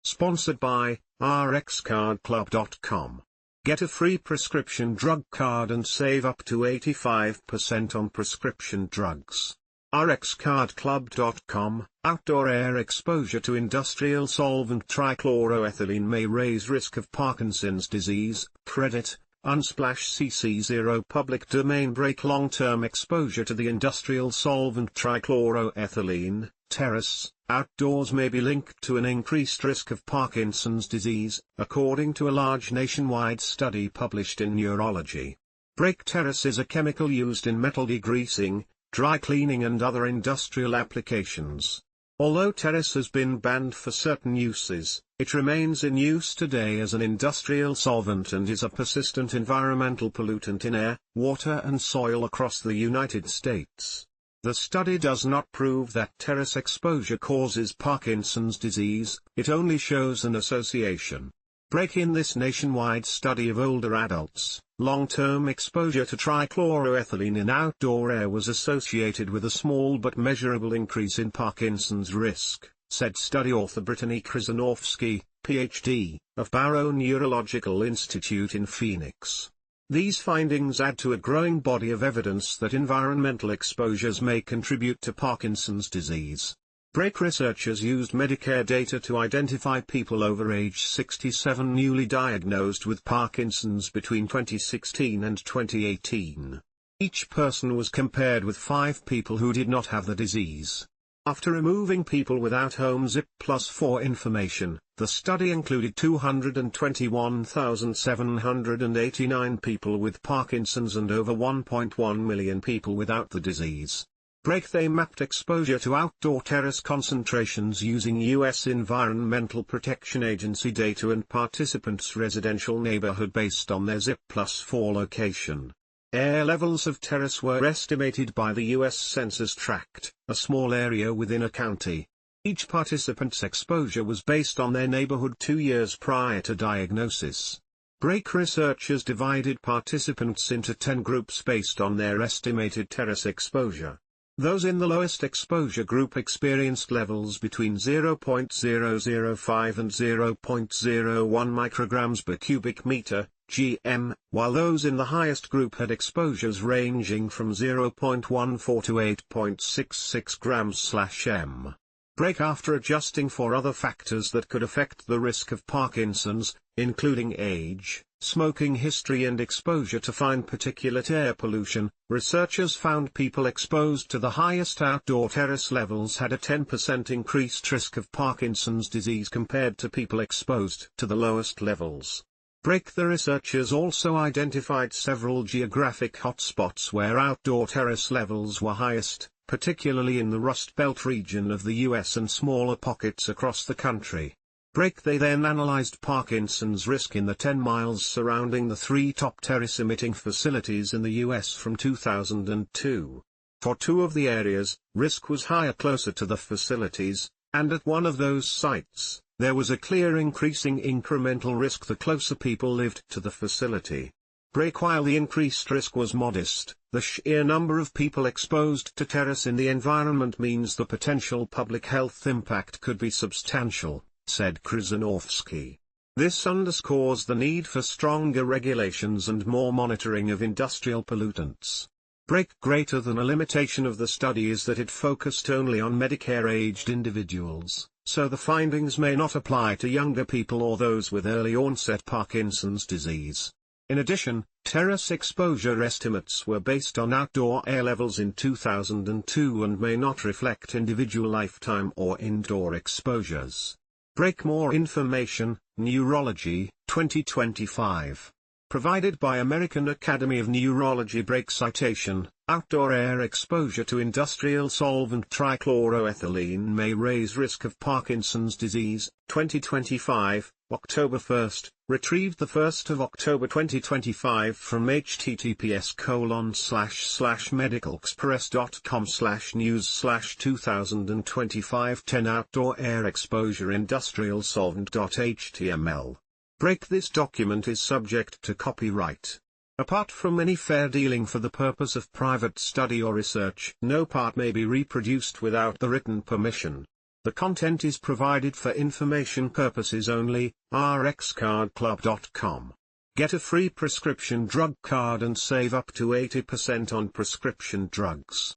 Sponsored by RxCardClub.com. Get a free prescription drug card and save up to 85% on prescription drugs. RxCardClub.com. Outdoor air exposure to industrial solvent trichloroethylene may raise risk of Parkinson's disease. Reddit, Unsplash CC0 public domain. Break. Long-term exposure to the industrial solvent trichloroethylene, terrace, outdoors may be linked to an increased risk of Parkinson's disease, according to a large nationwide study published in Neurology. Brake. Terrace is a chemical used in metal degreasing, dry cleaning and other industrial applications. Although terrace has been banned for certain uses, it remains in use today as an industrial solvent and is a persistent environmental pollutant in air, water and soil across the United States. The study does not prove that terrace exposure causes Parkinson's disease, it only shows an association. Break. In this nationwide study of older adults, long-term exposure to trichloroethylene in outdoor air was associated with a small but measurable increase in Parkinson's risk, said study author Brittany Krzyzanowski, Ph.D., of Barrow Neurological Institute in Phoenix. These findings add to a growing body of evidence that environmental exposures may contribute to Parkinson's disease. Break. Researchers used Medicare data to identify people over age 67 newly diagnosed with Parkinson's between 2016 and 2018. Each person was compared with 5 people who did not have the disease. After removing people without home ZIP+4 information, the study included 221,789 people with Parkinson's and over 1.1 million people without the disease. Break. They mapped exposure to outdoor terrace concentrations using U.S. Environmental Protection Agency data and participants' residential neighborhood based on their ZIP+4 location. Air levels of terrace were estimated by the U.S. Census Tract, a small area within a county. Each participant's exposure was based on their neighborhood 2 years prior to diagnosis. Break. Researchers divided participants into 10 groups based on their estimated terrace exposure. Those in the lowest exposure group experienced levels between 0.005 and 0.01 micrograms per cubic meter, (gm), while those in the highest group had exposures ranging from 0.14 to 8.66 grams/m. Break. After adjusting for other factors that could affect the risk of Parkinson's, including age, smoking history and exposure to fine particulate air pollution, researchers found people exposed to the highest outdoor terrace levels had a 10% increased risk of Parkinson's disease compared to people exposed to the lowest levels. Break. The researchers also identified several geographic hotspots where outdoor terrace levels were highest, particularly in the Rust Belt region of the U.S. and smaller pockets across the country. Break. They then analyzed Parkinson's risk in the 10 miles surrounding the 3 top terrace-emitting facilities in the U.S. from 2002. For 2 of the areas, risk was higher closer to the facilities, and at one of those sites, there was a clear increasing incremental risk the closer people lived to the facility. Break. While the increased risk was modest, the sheer number of people exposed to terrace in the environment means the potential public health impact could be substantial, said Krzyzanowski. This underscores the need for stronger regulations and more monitoring of industrial pollutants. Break. Greater than a limitation of the study is that it focused only on Medicare-aged individuals, so the findings may not apply to younger people or those with early-onset Parkinson's disease. In addition, terrace exposure estimates were based on outdoor air levels in 2002 and may not reflect individual lifetime or indoor exposures. Break. More information, Neurology, 2025. Provided by American Academy of Neurology. Break. Citation: outdoor air exposure to industrial solvent trichloroethylene may raise risk of Parkinson's disease, 2025, October 1, retrieved 1 October 2025 from https://medicalexpress.com/news/2025 10 outdoor air exposure industrial solvent.html. Break. This document is subject to copyright. Apart from any fair dealing for the purpose of private study or research, no part may be reproduced without the written permission. The content is provided for information purposes only. rxcardclub.com. Get a free prescription drug card and save up to 80% on prescription drugs.